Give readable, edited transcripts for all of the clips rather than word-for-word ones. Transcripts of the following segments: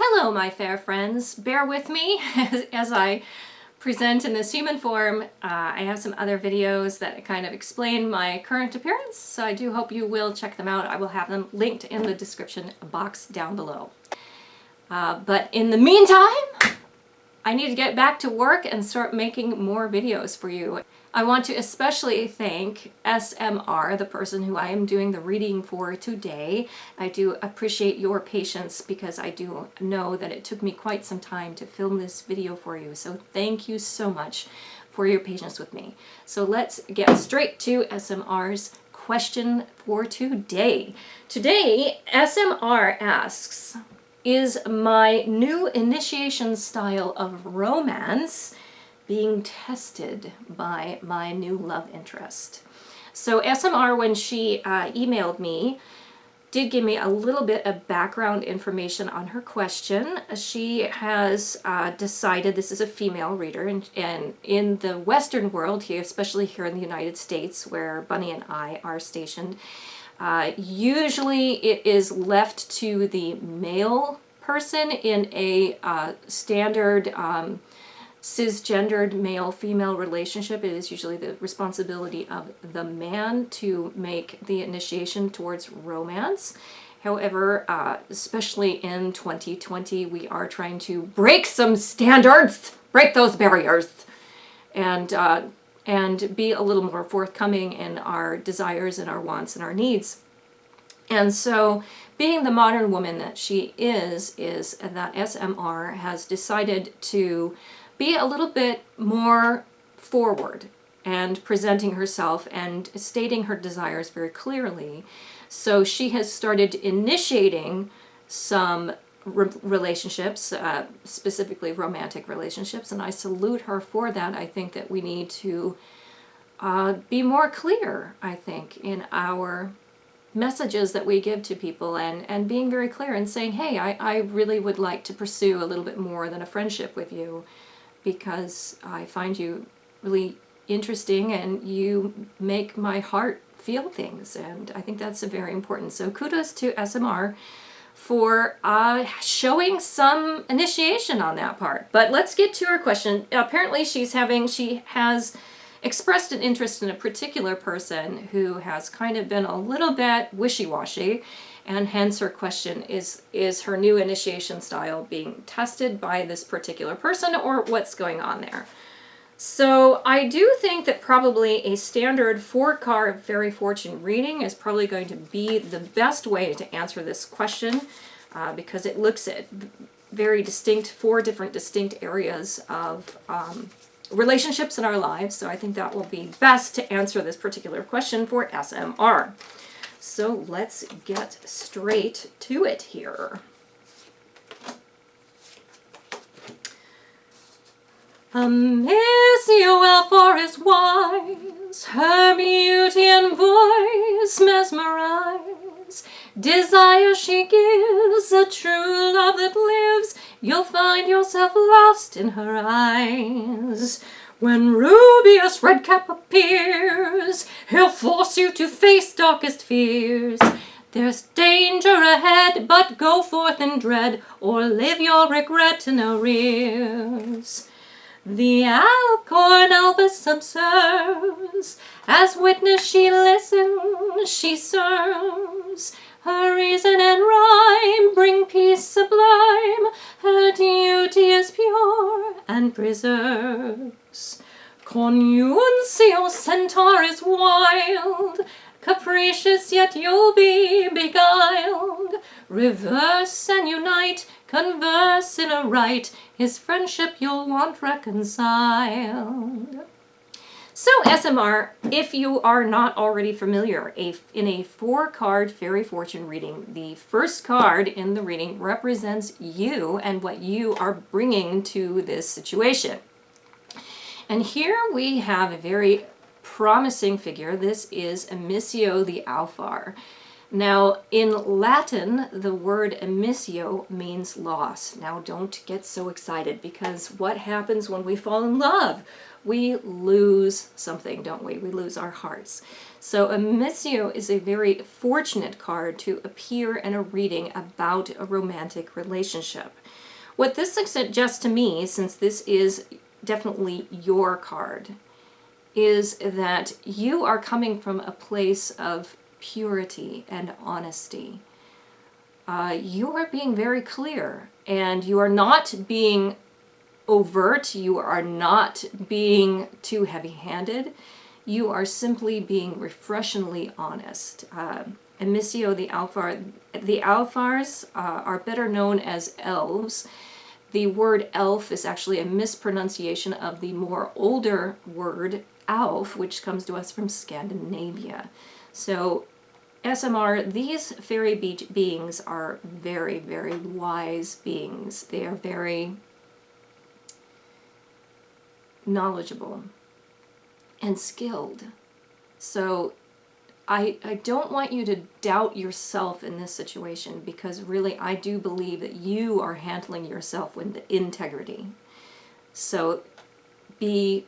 Hello, my fair friends. Bear with me as I present in this human form. I have some other videos that kind of explain my current appearance, so I do hope you will check them out. I will have them linked in the description box down below. But in the meantime, I need to get back to work and start making more videos for you. I want to especially thank SMR, the person who I am doing the reading for today. I do appreciate your patience because I do know that it took me quite some time to film this video for you. So thank you so much for your patience with me. So let's get straight to SMR's question for today. Today, SMR asks, is my new initiation style of romance being tested by my new love interest? So SMR, when she emailed me, did give me a little bit of background information on her question. She has decided, this is a female reader, and in the Western world, here, especially here in the United States, where Bunny and I are stationed, usually it is left to the male person in a standard cisgendered male-female relationship. It is usually the responsibility of the man to make the initiation towards romance. However, especially in 2020, we are trying to break some standards, break those barriers, and be a little more forthcoming in our desires and our wants and our needs. And so, being the modern woman that she is that SMR has decided to be a little bit more forward and presenting herself and stating her desires very clearly. So she has started initiating some relationships, specifically romantic relationships, and I salute her for that. I think that we need to be more clear, I think, in our messages that we give to people, and being very clear and saying, hey, I really would like to pursue a little bit more than a friendship with you, because I find you really interesting and you make my heart feel things, and I think that's very important. So kudos to SMR for showing some initiation on that part. But let's get to her question. Apparently she has expressed an interest in a particular person who has kind of been a little bit wishy-washy, and hence her question is her new initiation style being tested by this particular person, or what's going on there? So I do think that probably a standard 4-card fairy fortune reading is probably going to be the best way to answer this question, because it looks at very distinct, 4 different distinct areas of relationships in our lives. So I think that will be best to answer this particular question for SMR. So let's get straight to it here. Miss Ewell is wise, her beauty and voice mesmerize. Desire she gives, a true love that lives, you'll find yourself lost in her eyes. When Rubeus Redcap appears, he'll force you to face darkest fears. There's danger ahead, but go forth in dread, or live your regret in arrears. The Alcorn Albus observes, as witness she listens, she serves. Her reason and rhyme bring peace sublime, her duty is pure and preserves. Conuncio Centaur is wild, capricious yet you'll be beguiled. Reverse and unite, converse in a right, his friendship you'll want reconciled. So SMR, if you are not already familiar, in a 4-card fairy fortune reading, the first card in the reading represents you and what you are bringing to this situation. And here we have a very promising figure. This is Emissio the Alfar. Now, in Latin, the word emissio means loss. Now, don't get so excited, because what happens when we fall in love? we lose something, don't we? We lose our hearts. So Amicio is a very fortunate card to appear in a reading about a romantic relationship. What this suggests to me, since this is definitely your card, is that you are coming from a place of purity and honesty. You are being very clear, and you are not being overt, you are not being too heavy-handed, you are simply being refreshingly honest. Amicio, the Alfars are better known as elves. The word elf is actually a mispronunciation of the more older word Alf, which comes to us from Scandinavia. So SMR, these fairy beings are very, very wise beings. They are very knowledgeable and skilled. So I don't want you to doubt yourself in this situation, because really I do believe that you are handling yourself with integrity. So be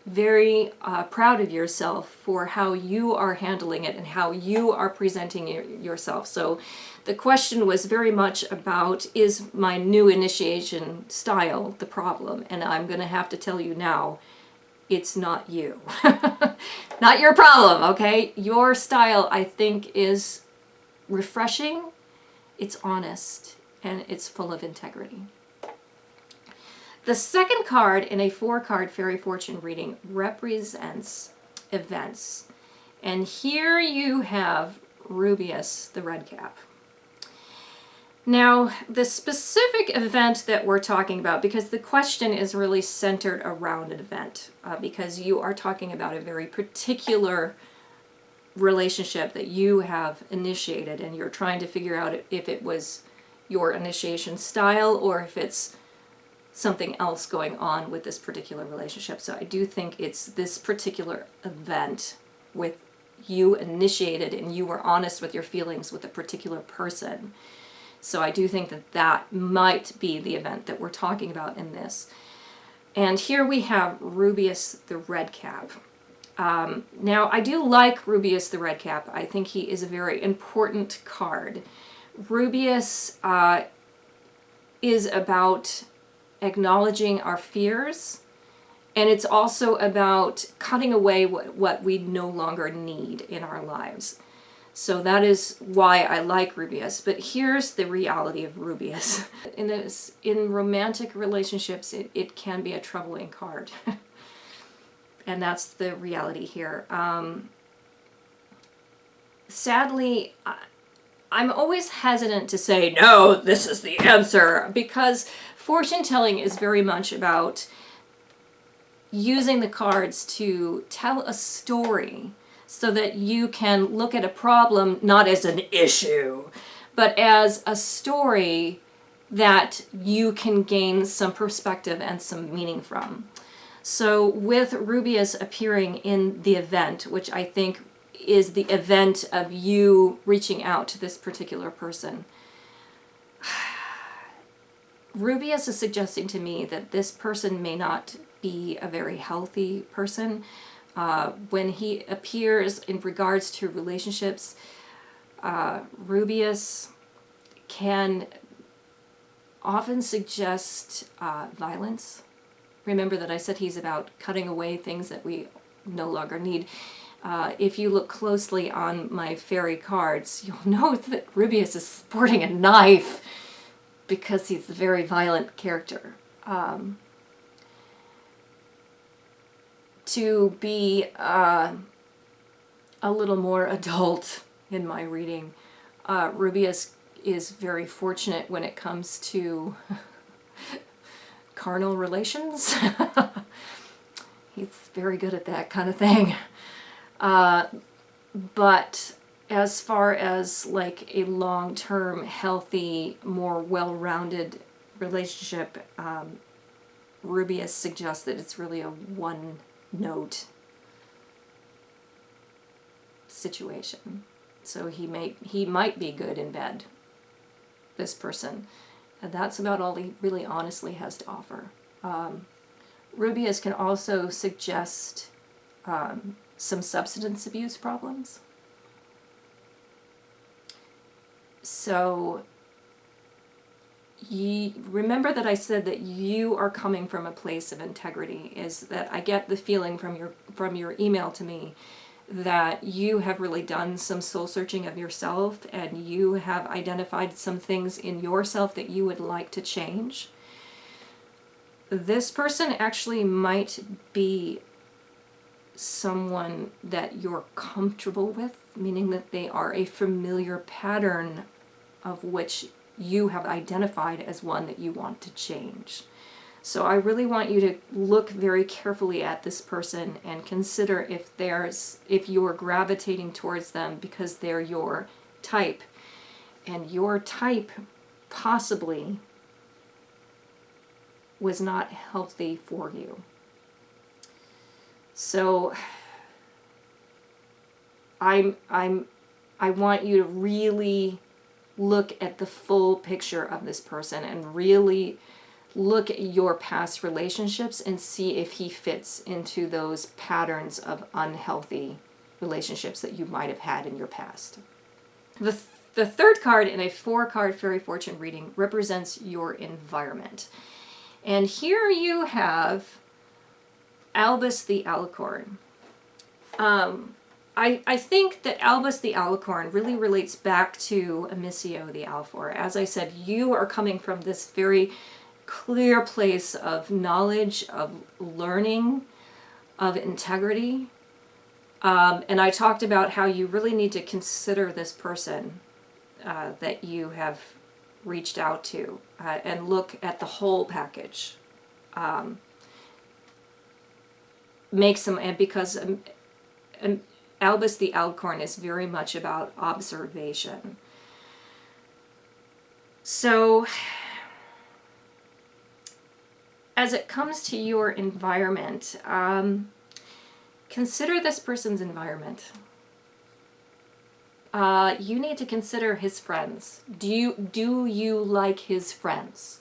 very proud of yourself for how you are handling it and how you are presenting yourself. So the question was very much about, is my new initiation style the problem? And I'm going to have to tell you now, it's not you. Not your problem, okay? Your style, I think, is refreshing, it's honest, and it's full of integrity. The second card in a 4-card fairy fortune reading represents events. And here you have Rubeus the Redcap. Now, the specific event that we're talking about, because the question is really centered around an event, because you are talking about a very particular relationship that you have initiated, and you're trying to figure out if it was your initiation style or if it's something else going on with this particular relationship. So I do think it's this particular event with you initiated and you were honest with your feelings with a particular person. So I do think that that might be the event that we're talking about in this. And here we have Rubeus the Redcap. Now, I do like Rubeus the Redcap. I think he is a very important card. Rubeus is about acknowledging our fears, and it's also about cutting away what we no longer need in our lives. So that is why I like Rubeus. But here's the reality of Rubeus. In romantic relationships, it can be a troubling card. And that's the reality here. Sadly, I'm always hesitant to say, no, this is the answer, because fortune telling is very much about using the cards to tell a story so that you can look at a problem not as an issue, but as a story that you can gain some perspective and some meaning from. So with Rubeus appearing in the event, which I think is the event of you reaching out to this particular person, Rubeus is suggesting to me that this person may not be a very healthy person. When he appears in regards to relationships, Rubeus can often suggest violence. Remember that I said he's about cutting away things that we no longer need. If you look closely on my fairy cards, you'll note that Rubeus is sporting a knife because he's a very violent character. To be a little more adult in my reading, Rubeus is very fortunate when it comes to carnal relations. He's very good at that kind of thing. But as far as like a long-term, healthy, more well-rounded relationship, Rubeus suggests that it's really a one-note situation. So he might be good in bed, this person. And that's about all he really honestly has to offer. Rubeus can also suggest some substance abuse problems. So remember that I said that you are coming from a place of integrity. Is that I get the feeling from your email to me that you have really done some soul searching of yourself, and you have identified some things in yourself that you would like to change. This person actually might be someone that you're comfortable with, meaning that they are a familiar pattern of which you have identified as one that you want to change. So I really want you to look very carefully at this person and consider if you're gravitating towards them because they're your type, and your type possibly was not healthy for you. So I want you to really look at the full picture of this person and really look at your past relationships and see if he fits into those patterns of unhealthy relationships that you might have had in your past. The third card in a 4-card fairy fortune reading represents your environment. And here you have Albus the Alicorn. I think that Albus the Alicorn really relates back to Amicio the Alfor. As I said, you are coming from this very clear place of knowledge, of learning, of integrity. And I talked about how you really need to consider this person that you have reached out to and look at the whole package. Because Albus the Alicorn is very much about observation. So as it comes to your environment, consider this person's environment. You need to consider his friends. Do you like his friends?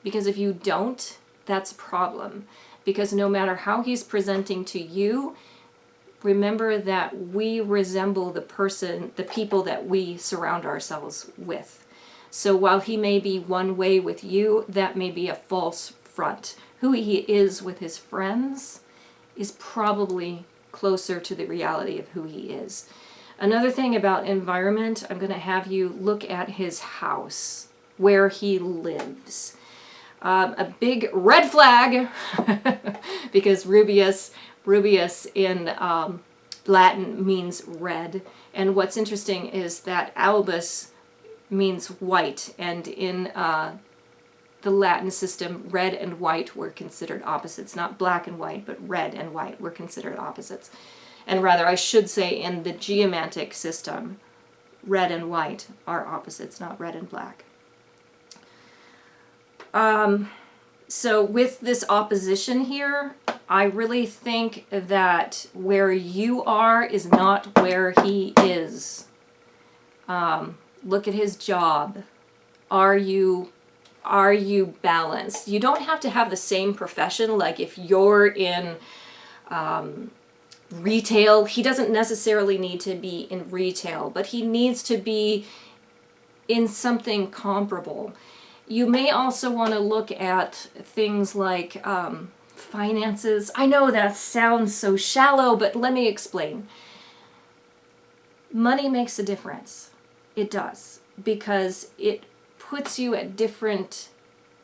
Because if you don't, that's a problem. Because no matter how he's presenting to you, remember that we resemble the people that we surround ourselves with. So while he may be one way with you, that may be a false front. Who he is with his friends is probably closer to the reality of who he is. Another thing about environment, I'm going to have you look at his house, where he lives. A big red flag, because Rubeus in Latin means red. And what's interesting is that Albus means white, and in the Latin system, red and white were considered opposites. Not black and white, but red and white were considered opposites. And rather, I should say, in the geomantic system, red and white are opposites, not red and black. So with this opposition here, I really think that where you are is not where he is. Look at his job. Are you balanced? You don't have to have the same profession. Like if you're in retail, he doesn't necessarily need to be in retail, but he needs to be in something comparable. You may also want to look at things like finances. I know that sounds so shallow, but let me explain. Money makes a difference. It does, because it puts you at different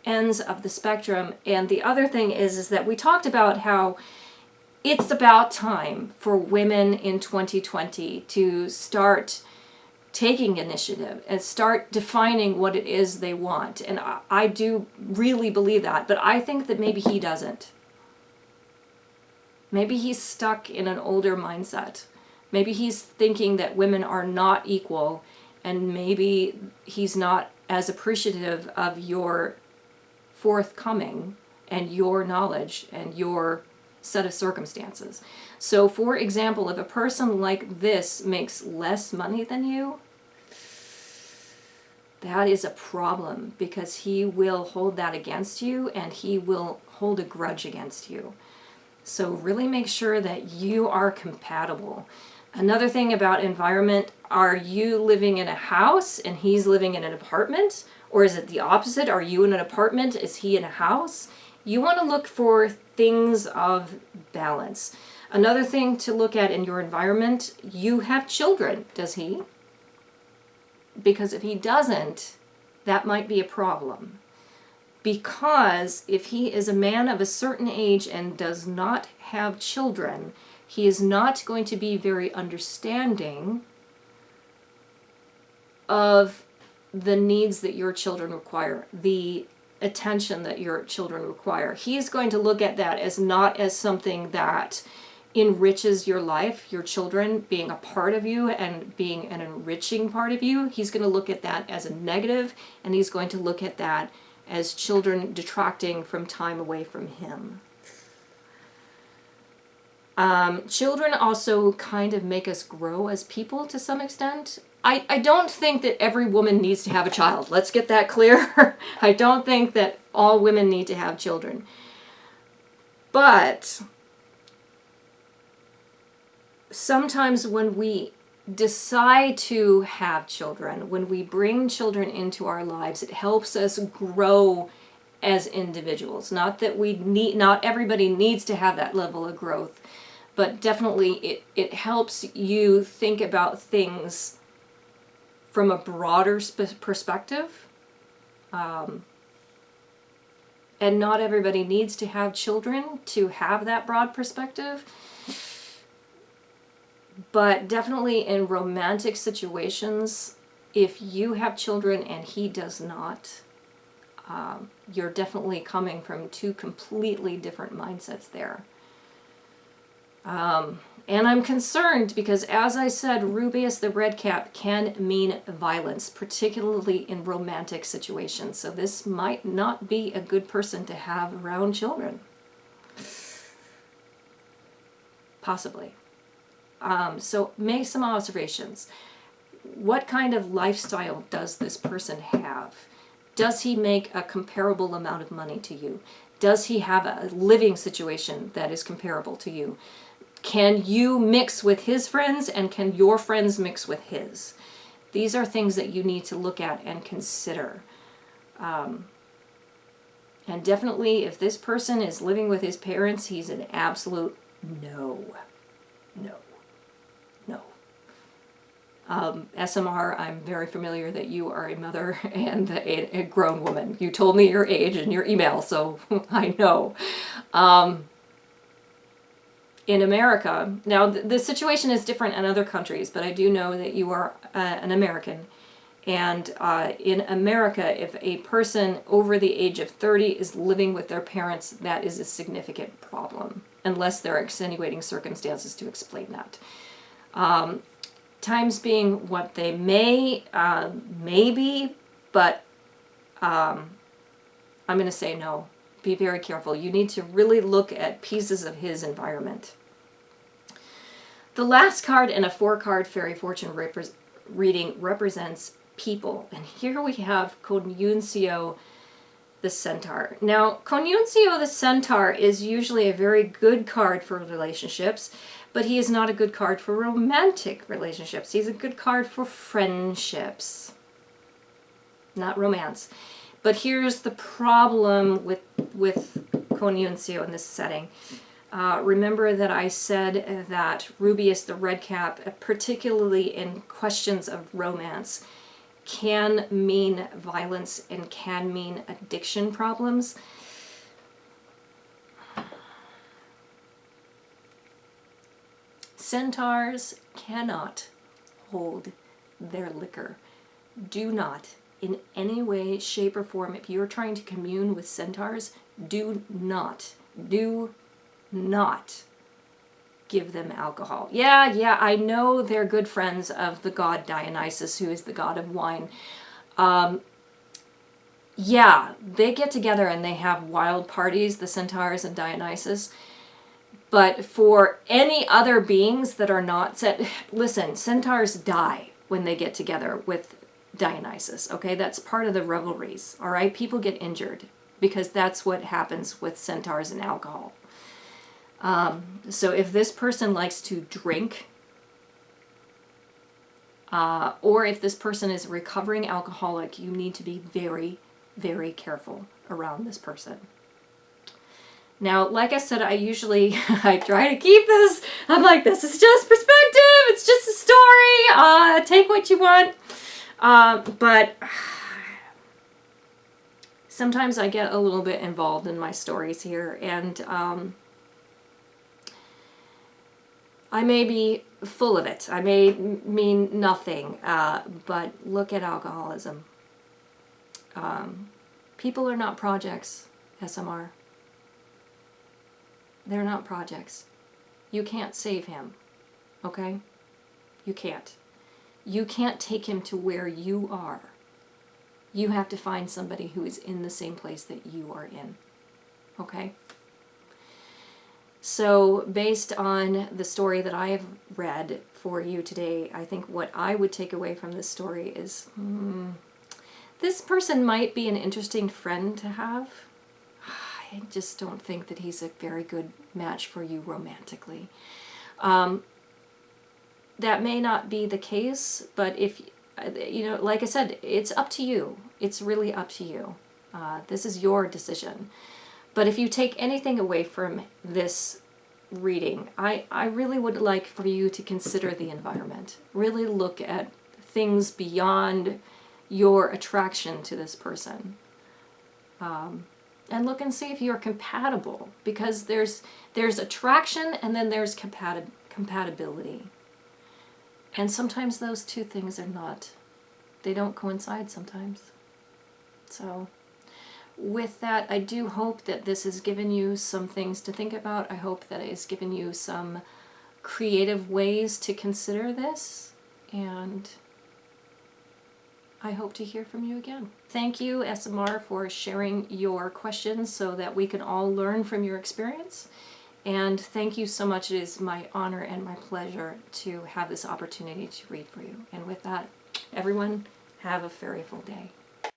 ends of the spectrum. And the other thing is that we talked about how it's about time for women in 2020 to start taking initiative and start defining what it is they want. And I do really believe that, but I think that maybe he doesn't. Maybe he's stuck in an older mindset. Maybe he's thinking that women are not equal, and maybe he's not as appreciative of your forthcoming and your knowledge and your set of circumstances. So for example, if a person like this makes less money than you, that is a problem, because he will hold that against you, and he will hold a grudge against you. So really make sure that you are compatible. Another thing about environment, are you living in a house and he's living in an apartment? Or is it the opposite? Are you in an apartment? Is he in a house? You want to look for things of balance. Another thing to look at in your environment, you have children. Does he? Because if he doesn't, that might be a problem. Because if he is a man of a certain age and does not have children, he is not going to be very understanding of the needs that your children require, the attention that your children require. He's going to look at that as not as something that enriches your life, your children being a part of you and being an enriching part of you. He's going to look at that as a negative, and he's going to look at that as children detracting from time away from him. Children also kind of make us grow as people to some extent. I don't think that every woman needs to have a child. Let's get that clear. I don't think that all women need to have children. But sometimes when we decide to have children, when we bring children into our lives, it helps us grow as individuals. Not that not everybody needs to have that level of growth, but definitely it helps you think about things from a broader perspective. And not everybody needs to have children to have that broad perspective. But definitely in romantic situations, if you have children and he does not, you're definitely coming from two completely different mindsets there. And I'm concerned because, as I said, Rubeus the Redcap can mean violence, particularly in romantic situations. So this might not be a good person to have around children. Possibly. So make some observations. What kind of lifestyle does this person have? Does he make a comparable amount of money to you? Does he have a living situation that is comparable to you? Can you mix with his friends, and can your friends mix with his? These are things that you need to look at and consider. And definitely, if this person is living with his parents, he's an absolute no. No. No. SMR, I'm very familiar that you are a mother and a grown woman. You told me your age in your email, so I know. In America, now the situation is different in other countries, but I do know that you are an American. And in America, if a person over the age of 30 is living with their parents, that is a significant problem, unless there are extenuating circumstances to explain that. Times being what they may be, but I'm going to say no. Be very careful. You need to really look at pieces of his environment. The last card in a 4-card fairy fortune reading represents people. And here we have Conuncio the Centaur. Now, Conuncio the Centaur is usually a very good card for relationships, but he is not a good card for romantic relationships. He's a good card for friendships, not romance. But here's the problem with Conuncio in this setting. Remember that I said that Rubeus the Redcap, particularly in questions of romance, can mean violence and can mean addiction problems. Centaurs cannot hold their liquor. Do not, in any way, shape, or form, if you're trying to commune with centaurs, do not give them alcohol. Yeah, I know they're good friends of the god Dionysus, who is the god of wine. Yeah, they get together and they have wild parties, the centaurs and Dionysus. But for any other beings that are not listen, centaurs die when they get together with Dionysus, okay? That's part of the revelries, all right? People get injured because that's what happens with centaurs and alcohol. So if this person likes to drink, or if this person is a recovering alcoholic, you need to be very, very careful around this person. Now, like I said, I try to keep this. I'm like, this is just perspective. It's just a story. Take what you want. But sometimes I get a little bit involved in my stories here, and I may be full of it. I may mean nothing, but look at alcoholism. People are not projects, SMR. They're not projects. You can't save him, okay? You can't. You can't take him to where you are. You have to find somebody who is in the same place that you are in, okay? So based on the story that I have read for you today, I think what I would take away from this story is, this person might be an interesting friend to have. I just don't think that he's a very good match for you romantically. That may not be the case, but if, you know, like I said, it's up to you. It's really up to you. This is your decision. But if you take anything away from this reading, I really would like for you to consider the environment. Really look at things beyond your attraction to this person. And look and see if you're compatible, because there's attraction and then there's compatibility. And sometimes those two things are not, they don't coincide sometimes. So with that, I do hope that this has given you some things to think about. I hope that it has given you some creative ways to consider this, and I hope to hear from you again. Thank you, SMR, for sharing your questions so that we can all learn from your experience. And thank you so much. It is my honor and my pleasure to have this opportunity to read for you. And with that, everyone, have a very full day.